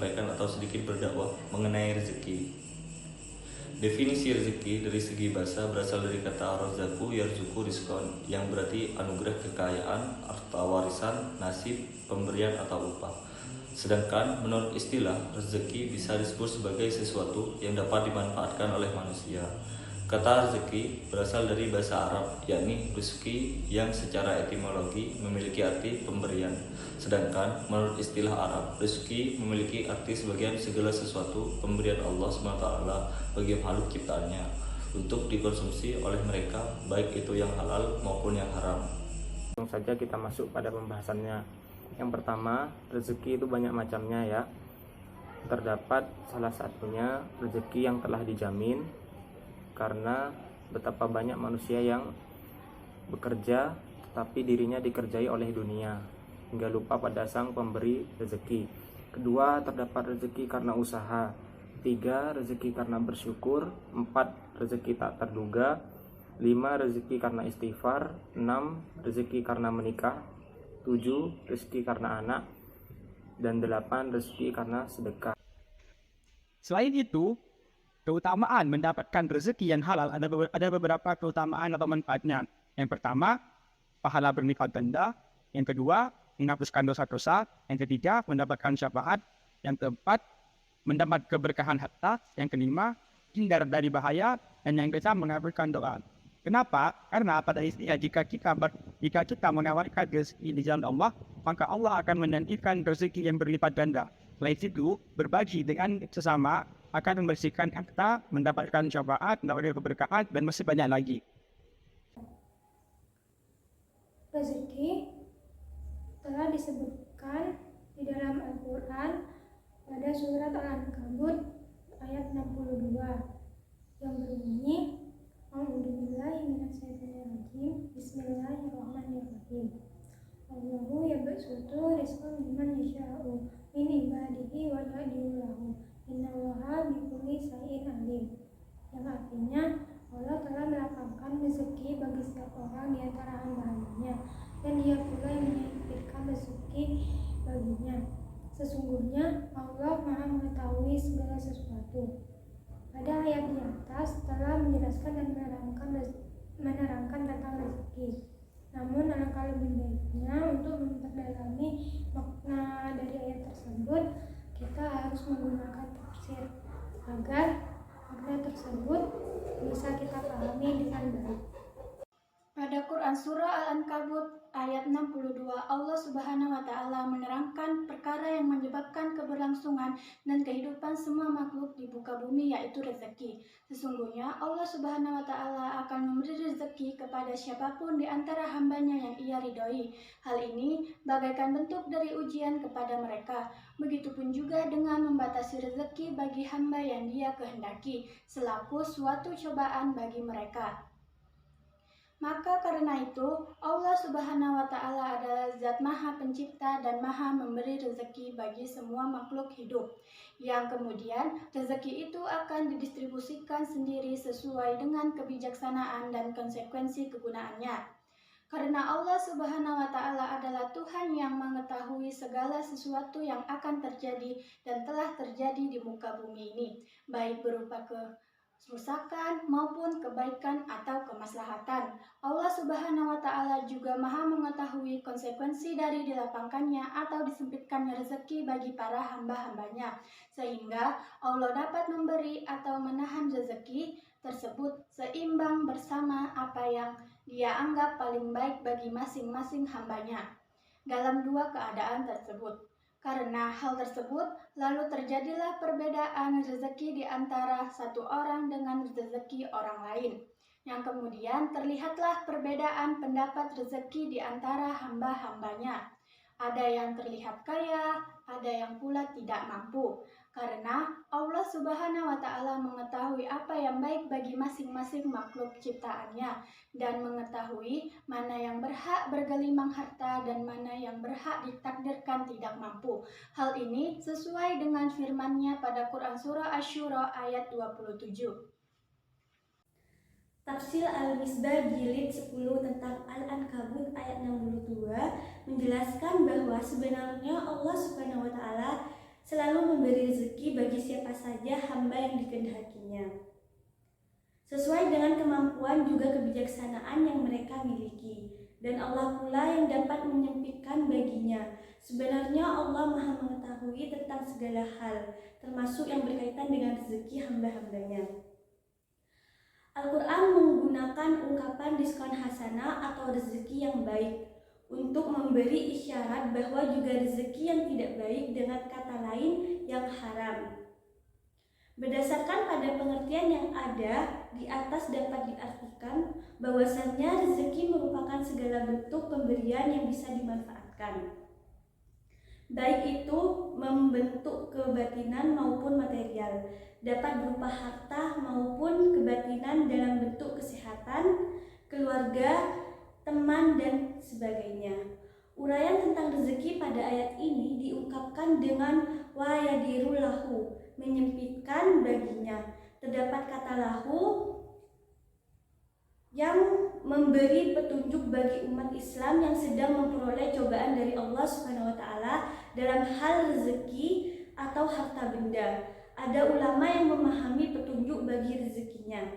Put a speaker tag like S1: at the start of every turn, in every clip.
S1: menyampaikan atau sedikit berdakwah mengenai rezeki. Definisi rezeki dari segi bahasa berasal dari kata razaqu yarzuqu rizqan, yang berarti anugerah, kekayaan, harta warisan, nasib, pemberian atau upah. Sedangkan menurut istilah, rezeki bisa disebut sebagai sesuatu yang dapat dimanfaatkan oleh manusia. Kata rezeki berasal dari bahasa Arab, yakni rezeki, yang secara etimologi memiliki arti pemberian. Sedangkan menurut istilah Arab, rezeki memiliki arti sebagian segala sesuatu pemberian Allah SWT bagi makhluk ciptaannya untuk dikonsumsi oleh mereka, baik itu yang halal maupun yang haram.
S2: Langsung saja kita masuk pada pembahasannya. Yang pertama, rezeki itu banyak macamnya ya. Terdapat salah satunya rezeki yang telah dijamin, karena betapa banyak manusia yang bekerja tetapi dirinya dikerjai oleh dunia hingga lupa pada sang pemberi rezeki. Kedua, terdapat rezeki karena usaha. Tiga, rezeki karena bersyukur. Empat, rezeki tak terduga. Lima, rezeki karena istighfar. Enam, rezeki karena menikah. Tujuh, rezeki karena anak. Dan delapan, rezeki karena sedekah.
S3: Selain itu, keutamaan mendapatkan rezeki yang halal ada beberapa keutamaan atau manfaatnya. Yang pertama, pahala berlipat ganda. Yang kedua, menghapuskan dosa-dosa. Yang ketiga, mendapatkan syafaat. Yang keempat, mendapat keberkahan harta. Yang kelima, hindar dari bahaya. Dan yang keenam, mengabulkan doa. Kenapa? Karena pada istilah jika kita menawarkan rezeki di jalan Allah, maka Allah akan menantikan rezeki yang berlipat ganda. Selain itu, berbagi dengan sesama akan membersihkan harta, mendapatkan syafaat, mendapatkan keberkahan, dan masih banyak lagi.
S4: Rezeki telah disebutkan di dalam Al-Quran pada surat Al-Ankabut ayat 62 yang berbunyi, A'udzubillahi minasyaitonirrajim, Bismillahirrahmanirrahim. Allahu yabsutu rizqa liman yasha'u min ibadihi wa yaqdiru lahu, innallaha bikulli syai'in alim. Yang artinya, Allah telah melapangkan rezeki bagi setiap orang di antara hamba-hambanya, dan Dia pula yang menyempitkan rezeki baginya. Sesungguhnya Allah Maha mengetahui segala sesuatu. Pada ayat di atas telah menjelaskan dan menerangkan tentang rezeki. Namun alangkah lebih baiknya untuk memperdalami makna dari ayat tersebut, kita harus menggunakan tafsir agar makna tersebut bisa kita pahami dengan baik. Pada Quran Surah Al-Ankabut ayat 62, Allah Subhanahu wa Ta'ala menerangkan perkara yang menyebabkan keberlangsungan dan kehidupan semua makhluk di muka bumi, yaitu rezeki. Sesungguhnya Allah Subhanahu wa Ta'ala akan memberi rezeki kepada siapapun di antara hambanya yang Ia ridhoi. Hal ini bagaikan bentuk dari ujian kepada mereka. Begitupun juga dengan membatasi rezeki bagi hamba yang Dia kehendaki, selaku suatu cobaan bagi mereka. Maka karena itu, Allah Subhanahu wa Ta'ala adalah Zat Maha Pencipta dan Maha Memberi rezeki bagi semua makhluk hidup, yang kemudian rezeki itu akan didistribusikan sendiri sesuai dengan kebijaksanaan dan konsekuensi kegunaannya. Karena Allah Subhanahu wa Ta'ala adalah Tuhan yang mengetahui segala sesuatu yang akan terjadi dan telah terjadi di muka bumi ini, baik berupa kerusakan maupun kebaikan atau kemaslahatan. Allah Subhanahu wa Ta'ala juga Maha mengetahui konsekuensi dari dilapangkannya atau disempitkannya rezeki bagi para hamba-hambanya, sehingga Allah dapat memberi atau menahan rezeki tersebut seimbang bersama apa yang Dia anggap paling baik bagi masing-masing hambanya dalam dua keadaan tersebut. Karena hal tersebut, lalu terjadilah perbedaan rezeki di antara satu orang dengan rezeki orang lain, yang kemudian terlihatlah perbedaan pendapat rezeki di antara hamba-hambanya. Ada yang terlihat kaya, ada yang pula tidak mampu. Karena Allah Subhanahu wa Ta'ala mengetahui apa yang baik bagi masing-masing makhluk ciptaannya, dan mengetahui mana yang berhak bergelimang harta dan mana yang berhak ditakdirkan tidak mampu. Hal ini sesuai dengan firman-Nya pada Quran Surah Asy-Syura ayat 27. Tafsir Al-Misbah jilid 10 tentang Al-Ankabut ayat 62 menjelaskan bahwa sebenarnya Allah Subhanahu wa Ta'ala
S5: selalu memberi rezeki bagi siapa saja hamba yang dikehendakinya, sesuai dengan kemampuan juga kebijaksanaan yang mereka miliki. Dan Allah pula yang dapat menyempitkan baginya. Sebenarnya Allah Maha mengetahui tentang segala hal, termasuk yang berkaitan dengan rezeki hamba-hambanya. Al-Quran menggunakan ungkapan diskon hasanah atau rezeki yang baik untuk memberi isyarat bahwa juga rezeki yang tidak baik, dengan kata lain yang haram. Berdasarkan pada pengertian yang ada di atas dapat diartikan bahwasannya rezeki merupakan segala bentuk pemberian yang bisa dimanfaatkan, baik itu membentuk kebatinan maupun material, dapat berupa harta maupun kebatinan dalam bentuk kesehatan, keluarga, teman, dan sebagainya. Uraian tentang rezeki pada ayat ini diungkapkan dengan wa yadiru lahu, menyempitkan baginya. Terdapat kata lahu yang memberi petunjuk bagi umat Islam yang sedang memperoleh cobaan dari Allah Subhanahu wa taala dalam hal rezeki atau harta benda. Ada ulama yang memahami petunjuk bagi rezekinya.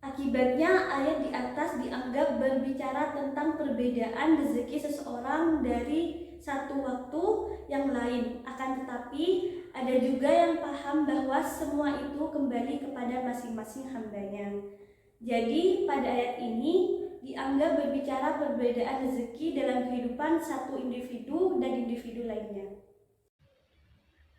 S5: Akibatnya ayat di atas dianggap berbicara tentang perbedaan rezeki seseorang dari satu waktu yang lain. Akan tetapi ada juga yang paham bahwa semua itu kembali kepada masing-masing hambanya. Jadi pada ayat ini dianggap berbicara perbedaan rezeki dalam kehidupan satu individu dan individu lainnya.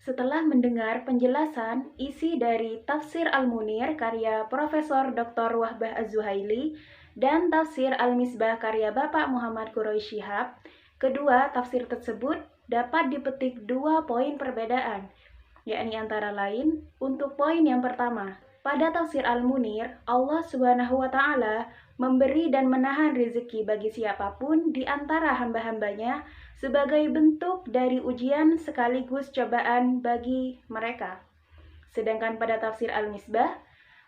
S6: Setelah mendengar penjelasan isi dari Tafsir Al-Munir karya Profesor Dr. Wahbah Az-Zuhaili dan Tafsir Al-Misbah karya Bapak Muhammad Quraisy Shihab, kedua tafsir tersebut dapat dipetik 2 poin perbedaan, yakni antara lain untuk poin yang pertama. Pada Tafsir Al-Munir, Allah Subhanahu wa taala memberi dan menahan rezeki bagi siapapun di antara hamba-hambanya sebagai bentuk dari ujian sekaligus cobaan bagi mereka. Sedangkan pada Tafsir Al-Misbah,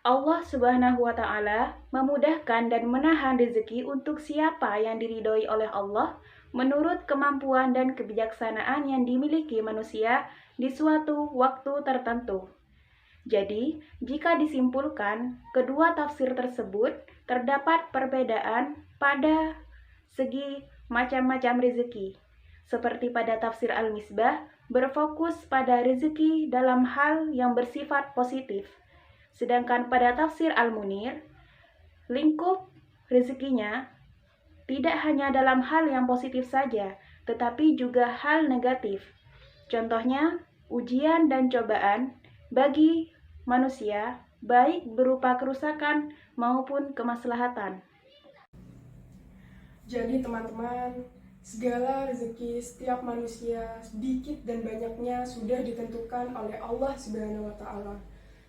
S6: Allah Subhanahu wa taala memudahkan dan menahan rezeki untuk siapa yang diridhoi oleh Allah menurut kemampuan dan kebijaksanaan yang dimiliki manusia di suatu waktu tertentu. Jadi, jika disimpulkan, kedua tafsir tersebut terdapat perbedaan pada segi macam-macam rezeki. Seperti pada Tafsir Al-Misbah, berfokus pada rezeki dalam hal yang bersifat positif. Sedangkan pada Tafsir Al-Munir, lingkup rezekinya tidak hanya dalam hal yang positif saja, tetapi juga hal negatif. Contohnya, ujian dan cobaan bagi manusia, baik berupa kerusakan maupun kemaslahatan.
S7: Jadi teman-teman, segala rezeki setiap manusia, sedikit dan banyaknya sudah ditentukan oleh Allah Subhanahu wa taala.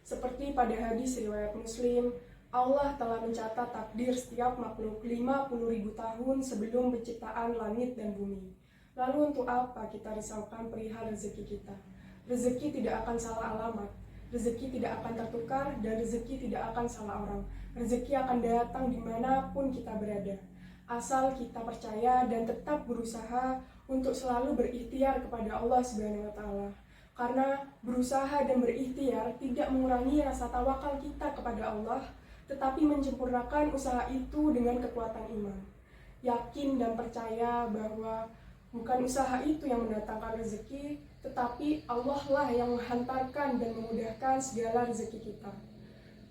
S7: Seperti pada hadis riwayat Muslim, Allah telah mencatat takdir setiap makhluk 50.000 tahun sebelum penciptaan langit dan bumi. Lalu untuk apa kita risaukan perihal rezeki kita? Rezeki tidak akan salah alamat. Rezeki tidak akan tertukar dan rezeki tidak akan salah orang. Rezeki akan datang dimanapun kita berada. Asal kita percaya dan tetap berusaha untuk selalu berikhtiar kepada Allah Subhanahu wa taala. Karena berusaha dan berikhtiar tidak mengurangi rasa tawakal kita kepada Allah, tetapi menyempurnakan usaha itu dengan kekuatan iman. Yakin dan percaya bahwa bukan usaha itu yang mendatangkan rezeki, tetapi Allah lah yang menghantarkan dan memudahkan segala rezeki kita.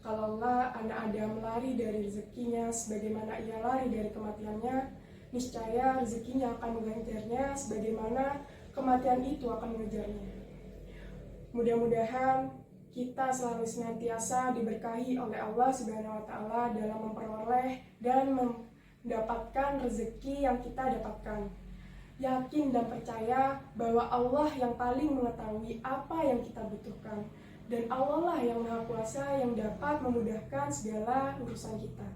S7: Kalaulah anak Adam lari dari rezekinya sebagaimana ia lari dari kematiannya, niscaya rezekinya akan mengejarnya sebagaimana kematian itu akan mengejarnya. Mudah-mudahan kita selalu senantiasa diberkahi oleh Allah Subhanahu wa taala dalam memperoleh dan mendapatkan rezeki yang kita dapatkan. Yakin dan percaya bahwa Allah yang paling mengetahui apa yang kita butuhkan, dan Allah lah yang Maha Kuasa yang dapat memudahkan segala urusan kita.